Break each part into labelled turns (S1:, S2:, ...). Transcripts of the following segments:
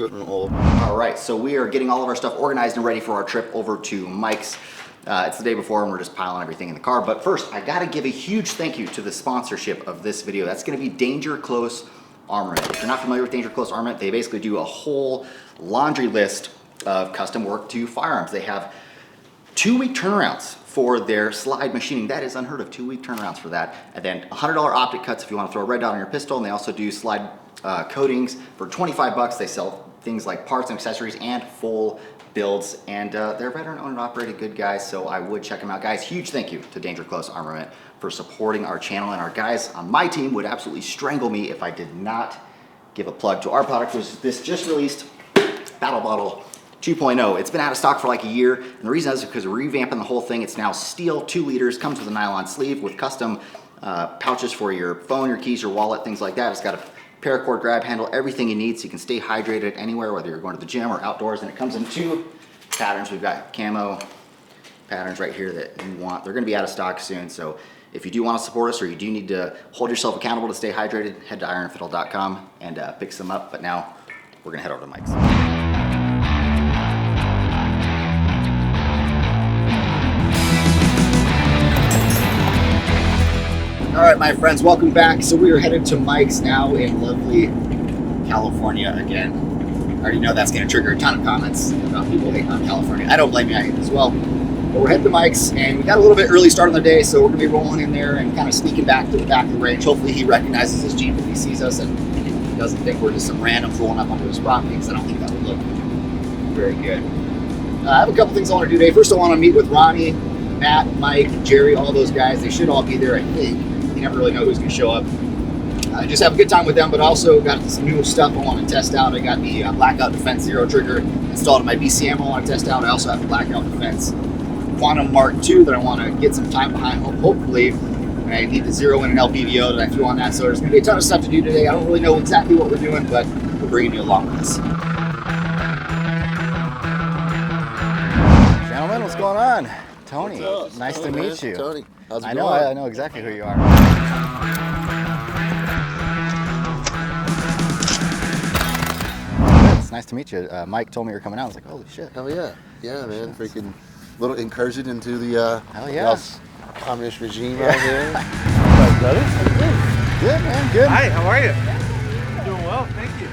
S1: getting old.
S2: All right, so we are getting all of our stuff organized and ready for our trip over to Mike's. It's the day before and we're just piling everything in the car. But first, I gotta give a huge thank you to the sponsorship of this video. That's gonna be Danger Close Armament. If you're not familiar with Danger Close Armament, they basically do a whole laundry list of custom work to firearms. They have 2-week turnarounds for their slide machining. That is unheard of, 2-week turnarounds for that. And then $100 optic cuts if you want to throw a red dot on your pistol. And they also do slide coatings for 25 bucks. They sell things like parts and accessories and full builds. And they're veteran owned and operated good guys, so I would check them out. Guys, huge thank you to Danger Close Armament for supporting our channel. And our guys on my team would absolutely strangle me if I did not give a plug to our product, which is this just released Battle Bottle 2.0. It's been out of stock for like a year, and the reason is because we're revamping the whole thing. It's now steel, 2 liters, comes with a nylon sleeve with custom pouches for your phone, your keys, your wallet, things like that. It's got a paracord grab handle, everything you need so you can stay hydrated anywhere, whether you're going to the gym or outdoors. And it comes in 2 patterns. We've got camo patterns right here that you want. They're going to be out of stock soon, so if you do want to support us or you do need to hold yourself accountable to stay hydrated, head to ironfiddle.com and pick some up. But now we're going to head over to Mike's. All right, my friends, welcome back. So we are headed to Mike's now in lovely California again. I already know that's going to trigger a ton of comments about people hating on California. I don't blame you, I hate it as well. But we're heading to Mike's, and we got a little bit early start on the day, so we're going to be rolling in there and kind of sneaking back to the back of the range. Hopefully he recognizes his Jeep if he sees us and he doesn't think we're just some randoms rolling up onto his property, because I don't think that would look very good. I have a couple things I want to do today. First, I want to meet with Ronnie, Matt, Mike, Jerry, all those guys. They should all be there, I think. You never really know who's going to show up. Just have a good time with them, but also got some new stuff I want to test out. I got the Blackout Defense Zero trigger installed in my BCM I want to test out. I also have the Blackout Defense Quantum Mark II that I want to get some time behind, hopefully. And I need to zero in an LPVO that I threw on that, so there's going to be a ton of stuff to do today. I don't really know exactly what we're doing, but we're bringing you along with us. Gentlemen, what's going on? Tony, nice to meet you.
S1: Tony, how's it
S2: I
S1: going?
S2: know exactly who you are. It's nice to meet you. Mike told me you were coming out. I was like, holy shit.
S1: Hell yeah. Yeah, man. Freaking little incursion into the
S2: hell yes.
S1: communist regime out here.
S3: What's up, brother?
S2: Good, man. Good.
S3: Hi, how are you? I'm doing well, thank you.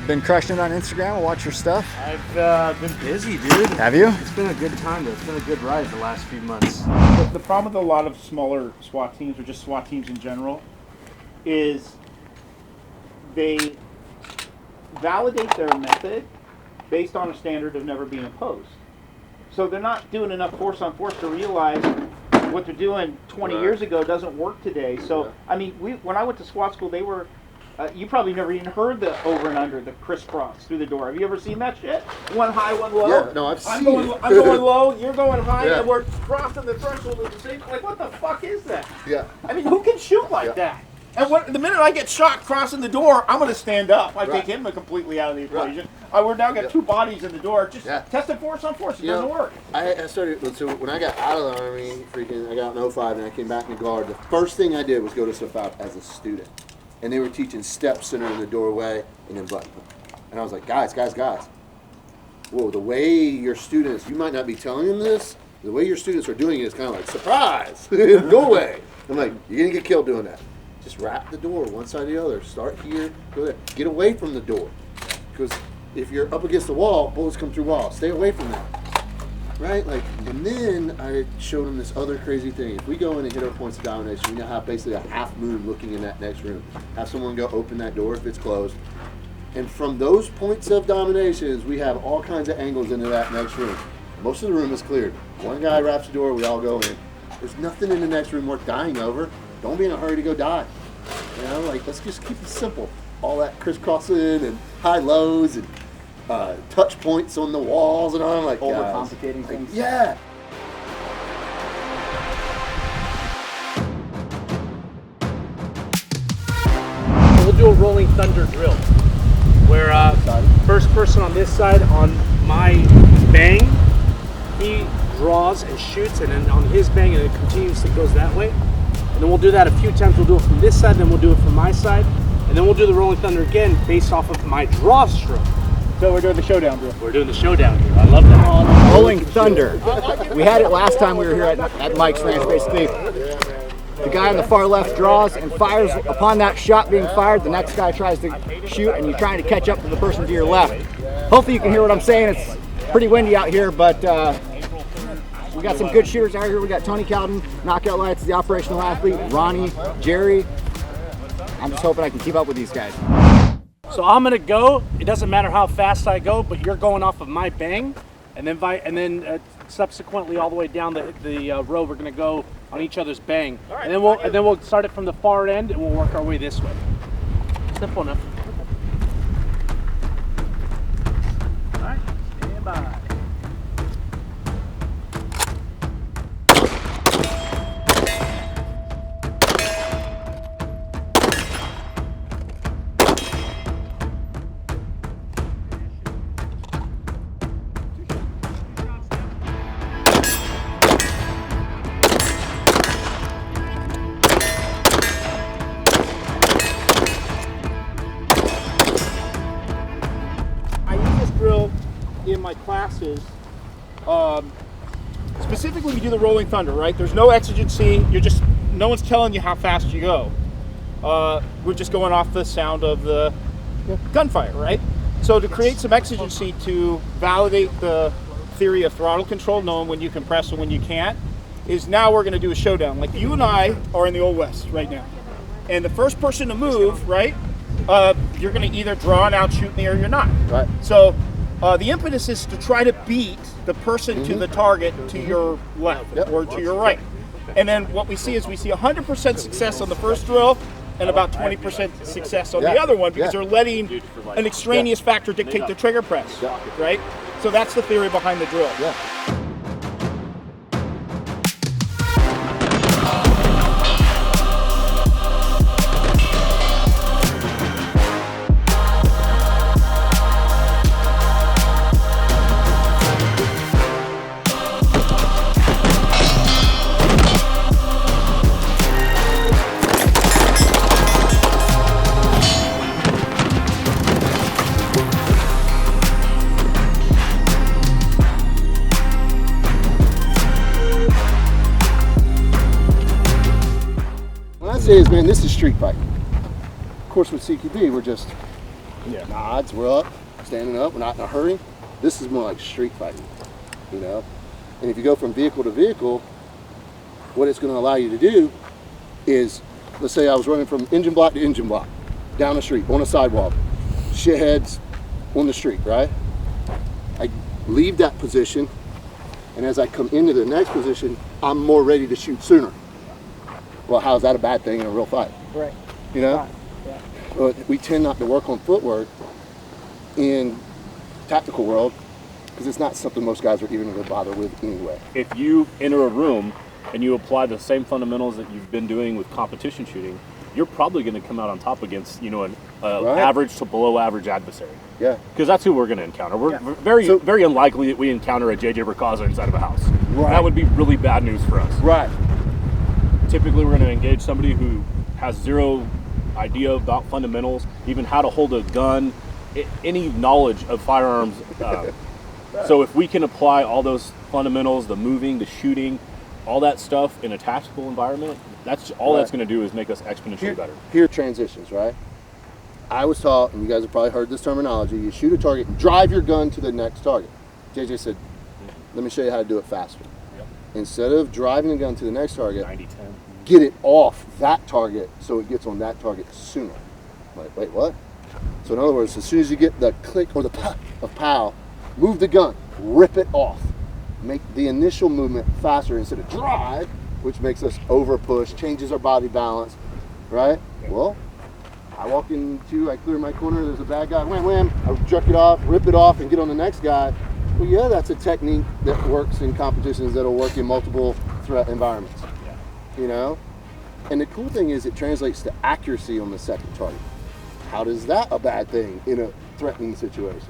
S2: Been crushing it on Instagram. I'll watch your stuff.
S3: I've been busy, dude.
S2: Have you?
S3: It's been a good time, though. It's been a good ride the last few months.
S4: The problem with a lot of smaller SWAT teams, or just SWAT teams in general, is they validate their method based on a standard of never being opposed. So they're not doing enough force on force to realize what they're doing 20 years ago doesn't work today. So, I mean, when I went to SWAT school, they were, you probably never even heard the over and under, the crisscross through the door. Have you ever seen that shit? One high, one low?
S1: Yeah, no, I've seen it.
S4: I'm going low, you're going high,
S1: Yeah.
S4: and we're crossing the threshold of the same. Like, what the fuck is that?
S1: Yeah.
S4: I mean, who can shoot like that? And the minute I get shot crossing the door, I'm going to stand up. I take him completely out of the equation. We're now got 2 bodies in the door. Just testing force on force. It doesn't work.
S1: I started, so when I got out of the Army, I got in 05 and I came back in Guard, the first thing I did was go to SFOP as a student. And they were teaching step center in the doorway and then button. And I was like, guys. Whoa, the way your students, you might not be telling them this, the way your students are doing it is kind of like, surprise, go away. I'm like, you're going to get killed doing that. Just wrap the door one side or the other. Start here, go there. Get away from the door. Because if you're up against the wall, bullets come through walls. Stay away from that. Right? Like, and then I showed them this other crazy thing. If we go in and hit our points of domination, we now have basically a half moon looking in that next room. Have someone go open that door if it's closed. And from those points of dominations, we have all kinds of angles into that next room. Most of the room is cleared. One guy wraps the door, we all go in. There's nothing in the next room worth dying over. Don't be in a hurry to go die. You know, like, let's just keep it simple. All that crisscrossing and high lows and touch points on the walls and all. Like,
S2: overcomplicating things.
S1: Yeah.
S3: We'll do a rolling thunder drill, where first person on this side on my bang, he draws and shoots, and then on his bang, and it continuously goes that way. And then we'll do that a few times. We'll do it from this side, then we'll do it from my side, and then we'll do the rolling thunder again based off of my draw stroke.
S4: So we're doing the showdown drill.
S3: We're doing the showdown here. I love that.
S5: Rolling Thunder. We had it last time we were here at Mike's Ranch. Basically, the guy on the far left draws and fires. Upon that shot being fired, the next guy tries to shoot, and you're trying to catch up to the person to your left. Hopefully you can hear what I'm saying. It's pretty windy out here, but we got some good shooters out here. We got Tony Cowden, Knockoutlights, the operational athlete, Ronnie, Jerry. I'm just hoping I can keep up with these guys.
S3: So I'm gonna go. It doesn't matter how fast I go, but you're going off of my bang, and then subsequently all the way down the road, we're gonna go on each other's bang, and then we'll start it from the far end, and we'll work our way this way. Simple enough. All right, stand by.
S4: In my classes, specifically we do the rolling thunder, right? There's no exigency. No one's telling you how fast you go. We're just going off the sound of the gunfire, right? So to create some exigency to validate the theory of throttle control, knowing when you can press and when you can't, is now we're going to do a showdown. Like you and I are in the Old West right now, and the first person to move, right? You're going to either draw and outshoot me or you're not.
S1: Right.
S4: So the impetus is to try to beat the person to the target to your left or to your right. And then what we see is 100% success on the first drill and about 20% success on the other one because they're letting an extraneous factor dictate the trigger press, right? So that's the theory behind the drill.
S1: Is, man, this is street fighting. Of course, with CQB, we're just nods, we're up, standing up, we're not in a hurry. This is more like street fighting, you know? And if you go from vehicle to vehicle, what it's going to allow you to do is, let's say I was running from engine block to engine block, down the street, on a sidewalk, shitheads on the street, right? I leave that position, and as I come into the next position, I'm more ready to shoot sooner. Well, how's that a bad thing in a real fight?
S4: Right.
S1: You know?
S4: Yeah.
S1: Well, we tend not to work on footwork in tactical world because it's not something most guys are even going to bother with anyway.
S6: If you enter a room and you apply the same fundamentals that you've been doing with competition shooting, you're probably going to come out on top against, you know, an average to below average adversary.
S1: Yeah.
S6: Because that's who we're going to encounter. We're very unlikely that we encounter a JJ Burkaza inside of a house.
S1: Right.
S6: That would be really bad news for us.
S1: Right.
S6: Typically, we're going to engage somebody who has zero idea about fundamentals, even how to hold a gun, any knowledge of firearms. So if we can apply all those fundamentals, the moving, the shooting, all that stuff in a tactical environment, that's all that's going to do is make us exponentially better.
S1: Here transitions, right? I was taught, and you guys have probably heard this terminology, you shoot a target and drive your gun to the next target. JJ said, let me show you how to do it faster. Instead of driving the gun to the next target,
S6: 90-10.
S1: get it off that target so it gets on that target sooner. Like, wait, what? So in other words, as soon as you get the click or the pop of pow, move the gun, rip it off. Make the initial movement faster instead of drive, which makes us over push, changes our body balance, right? Well, I walk into, I clear my corner, there's a bad guy, wham, wham, I jerk it off, rip it off, and get on the next guy. Well, yeah, that's a technique that works in competitions that'll work in multiple threat environments, you know? And the cool thing is it translates to accuracy on the second target. How does that a bad thing in a threatening situation,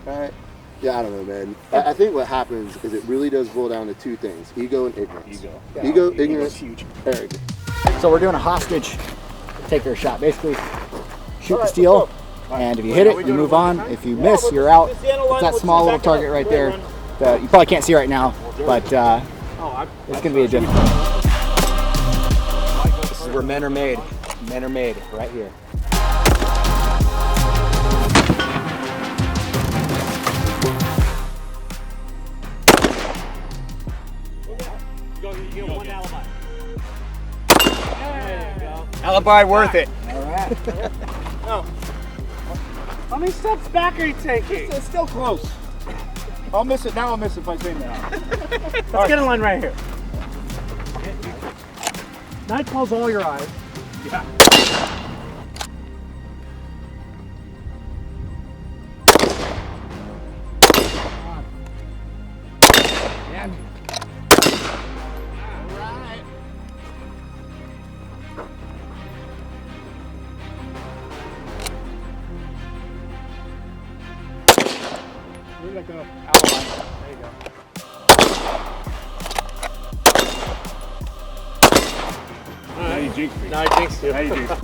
S1: right? Yeah, I don't know, man. I think what happens is it really does boil down to two things, ego and ignorance. Ego, ignorance, huge. Arrogance.
S5: So we're doing a hostage taker shot. Basically, shoot the steel, And if you hit it, you move on. If you miss, you're out. It's that small little target right there that you probably can't see right now, but it's going to be a difference. This is where men are made. Men are made right here. Alibi worth it. All right.
S3: How many steps back are you taking?
S4: It's still close. I'll miss it now. I'll miss it if I say that.
S3: Let's get in line right here. Night close all your eyes.
S4: Yeah. Where'd that go? Outline. There you go.
S6: Now you jinxed me.
S3: No, I jinxed you.
S6: Now you jinxed me.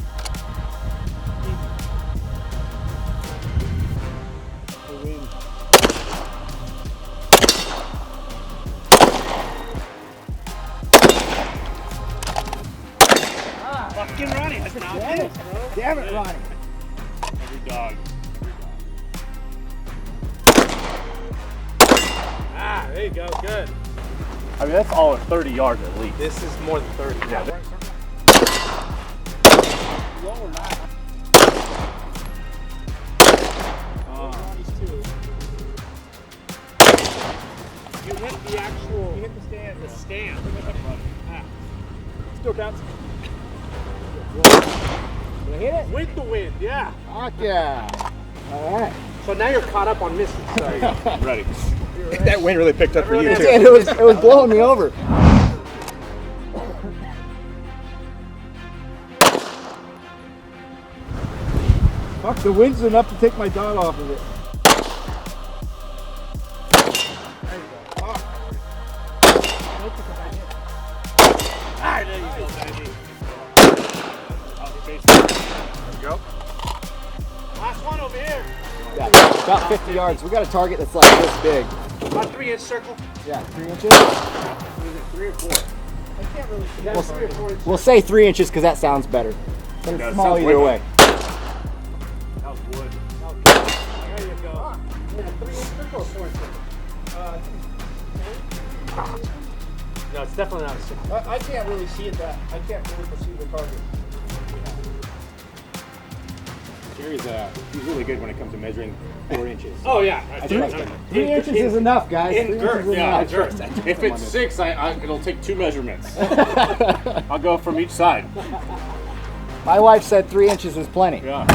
S3: Fucking Ronnie, that's an outfit, bro.
S5: Damn it, Ronnie.
S6: Every dog.
S3: Ah, there you go, good.
S6: I mean, that's all at 30 yards at least.
S3: This is more than 30.
S6: Yeah.
S3: You hit the actual. You hit the stand. The stand. Ah.
S4: Still counts.
S5: Did I hit it?
S3: With the wind, yeah.
S5: Fuck yeah. All right.
S3: So now you're caught up on missing.
S6: I'm ready.
S4: That wind really picked up for you
S5: And
S4: too.
S5: it was blowing me over.
S4: Fuck, the wind's enough to take my dot off of it.
S3: Ah, there you go, baby.
S6: There you go.
S3: Last one over here.
S5: Yeah, about 50 yards. We got a target that's like this big.
S3: About 3-inch circle.
S5: Yeah, 3 inches.
S3: Was it 3 or 4? I can't really see. That's 3 or 4 inches.
S5: We'll say 3 inches because that sounds better. But it's
S6: Yeah, it
S5: small
S6: sounds
S5: either
S6: way
S5: way.
S6: That was wood.
S3: There you go. Yeah, 3-inch circle or 4-inch circle? No, it's definitely not a circle.
S4: I can't really see it that. I can't really perceive the target.
S5: He's really good when it comes to measuring 4 inches.
S3: Oh, yeah.
S5: 3 inches is enough, guys.
S3: In
S5: 3 inches
S3: girth,
S5: is
S6: Yeah,
S5: enough.
S6: sure. If it's 6, it'll take 2 measurements. I'll go from each side.
S5: My wife said 3 inches is plenty.
S6: Yeah.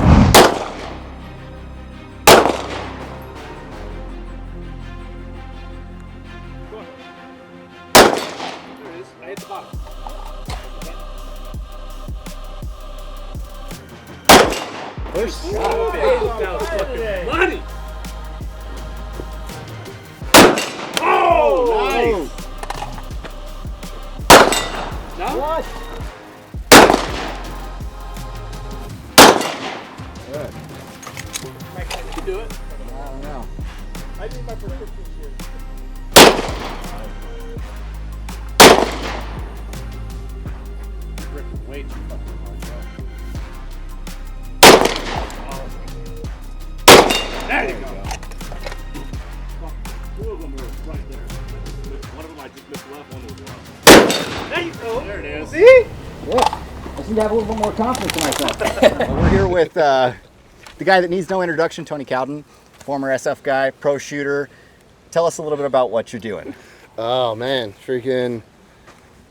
S3: There it is. I hit the bottom.
S5: First shot.
S3: That was fucking money. Oh,
S5: Nice.
S3: No?
S5: What?
S3: You can do it.
S5: I don't know.
S4: I need my prescription here.
S3: Ripping way too fucking hard, There you go.
S6: Two of them were right there. One of them I just missed left, one was left.
S3: There you go.
S6: There it is.
S3: See?
S5: Yeah. I seem to have a little bit more confidence in myself. Well, we're here with the guy that needs no introduction, Tony Cowden, former SF guy, pro shooter. Tell us a little bit about what you're doing.
S1: Oh man, freaking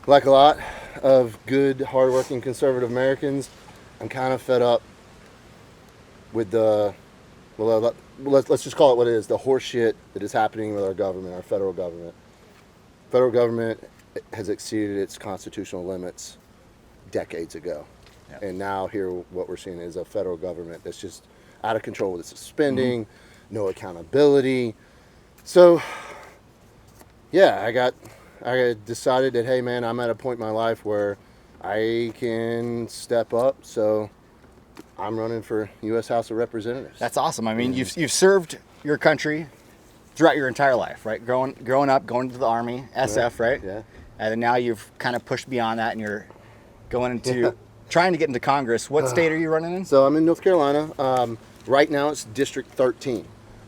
S1: like a lot of good, hardworking conservative Americans, I'm kind of fed up with the, well, let's just call it what it is, the horse shit that is happening with our government, our federal government. Federal government has exceeded its constitutional limits decades ago.
S5: Yep.
S1: And now here what we're seeing is a federal government that's just out of control with its spending, no accountability. So yeah, I decided that, hey man, I'm at a point in my life where I can step up. So I'm running for U.S. House of Representatives.
S5: That's awesome. I mean, you've served your country throughout your entire life, right? Growing up, going to the Army, SF, right?
S1: Yeah.
S5: And then now you've kind of pushed beyond that, and you're going into trying to get into Congress. What state are you running in?
S1: So I'm in North Carolina. Right now it's District 13.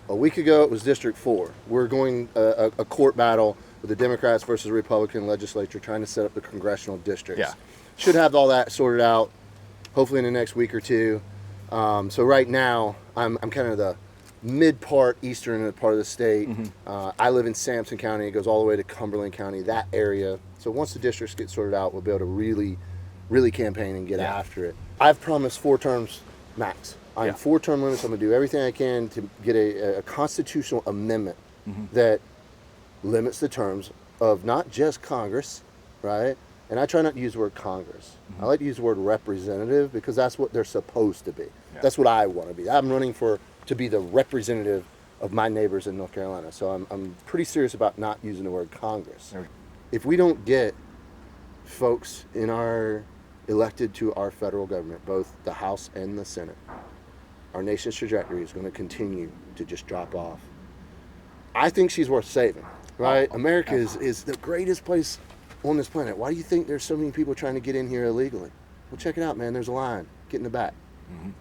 S1: A week ago it was District 4. We're going a court battle with the Democrats versus the Republican legislature trying to set up the congressional districts.
S5: Yeah.
S1: Should have all that sorted out hopefully in the next week or two. So right now I'm kind of the mid part, eastern part of the state. I live in Sampson County. It goes all the way to Cumberland County, that area. So once the districts get sorted out, we'll be able to really campaign and get after it. I've promised 4 terms max. I'm 4-term limits. I'm going to do everything I can to get a constitutional amendment that limits the terms of not just Congress, right? And I try not to use the word Congress. I like to use the word representative because that's what they're supposed to be. That's what I want to be. I'm running to be the representative of my neighbors in North Carolina. So I'm pretty serious about not using the word Congress. If we don't get folks elected to our federal government, both the House and the Senate, our nation's trajectory is going to continue to just drop off. I think she's worth saving, right? America is the greatest place on this planet. Why do you think there's so many people trying to get in here illegally? Well, check it out, man. There's a line. Get in the back,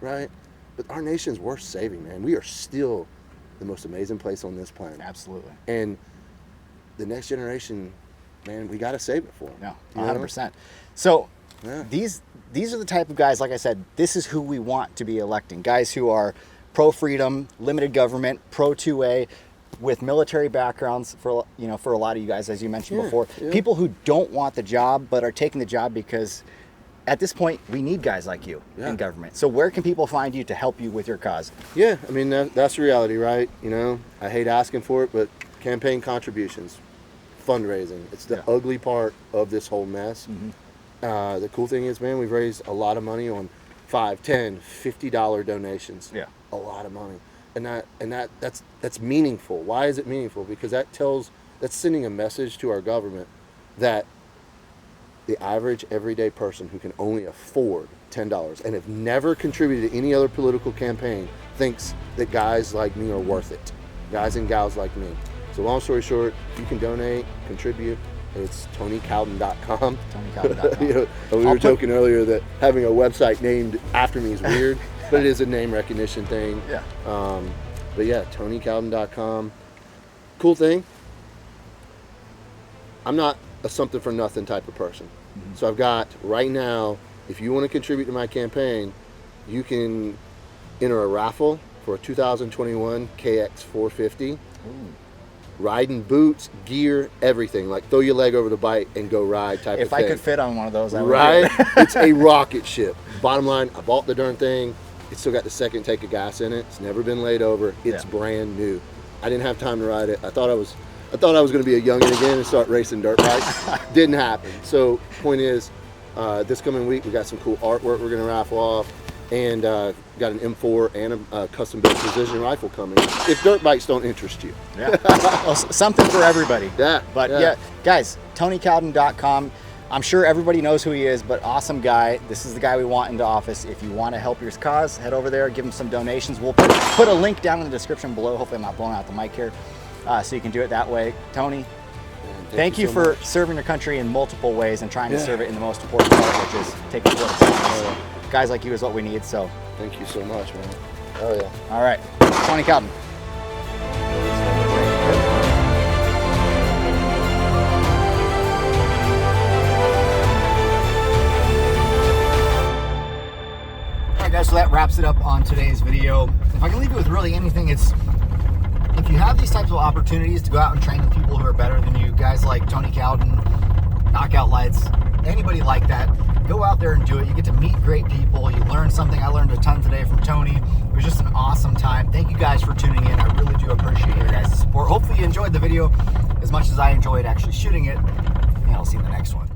S1: right? But our nation's worth saving, man. We are still the most amazing place on this planet.
S5: Absolutely.
S1: And the next generation, man, we got to save it for them.
S5: No, 100%. So
S1: Yeah.
S5: these are the type of guys, like I said, this is who we want to be electing. Guys who are pro-freedom, limited government, pro-2A, with military backgrounds for a lot of you guys, as you mentioned before. People who don't want the job but are taking the job because at this point we need guys like you in government. So where can people find you to help you with your cause?
S1: Yeah, I mean, that's the reality, right? You know, I hate asking for it, but campaign contributions, fundraising, it's the ugly part of this whole mess. The cool thing is, man, we've raised a lot of money on $5, $10, $50 donations.
S5: Yeah.
S1: A lot of money. And that's meaningful. Why is it meaningful? Because that's sending a message to our government that the average everyday person who can only afford $10 and have never contributed to any other political campaign thinks that guys like me are worth it. Guys and gals like me. So long story short, if you can donate, contribute, it's TonyCowden.com.
S5: TonyCowden.com.
S1: We were joking earlier that having a website named after me is weird, but it is a name recognition thing.
S5: Yeah.
S1: But yeah, TonyCowden.com. Cool thing, I'm not a something for nothing type of person. So I've got, right now, if you want to contribute to my campaign, you can enter a raffle for a 2021 KX450. Riding boots, gear, everything. Like throw your leg over the bike and go ride type of thing.
S5: If I could fit on one of those, I would.
S1: Right? It's a rocket ship. Bottom line, I bought the darn thing. It's still got the second tank of gas in it. It's never been laid over. It's brand new. I didn't have time to ride it. I thought I was going to be a youngin' again and start racing dirt bikes. Didn't happen. So point is, this coming week we got some cool artwork we're going to raffle off, and got an M4 and a custom built precision rifle coming. If dirt bikes don't interest you.
S5: Yeah. Well, something for everybody.
S1: Yeah.
S5: But yeah, guys, TonyCowden.com. I'm sure everybody knows who he is, but awesome guy. This is the guy we want into office. If you want to help your cause, head over there, give him some donations. We'll put a link down in the description below. Hopefully I'm not blowing out the mic here. So you can do it that way. Tony, thank you for serving your country in multiple ways and trying to serve it in the most important part, which is taking care of us. Guys like you is what we need, so.
S1: Thank you so much, man. Oh yeah.
S5: All right, Tony Cowden. Alright guys, so that wraps it up on today's video. If I can leave you with really anything, it's if you have these types of opportunities to go out and train with people who are better than you, guys like Tony Cowden, Knockoutlights, anybody like that, go out there and do it. You get to meet great people. You learn something. I learned a ton today from Tony. It was just an awesome time. Thank you guys for tuning in. I really do appreciate your guys' support. Hopefully you enjoyed the video as much as I enjoyed actually shooting it, and I'll see you in the next one.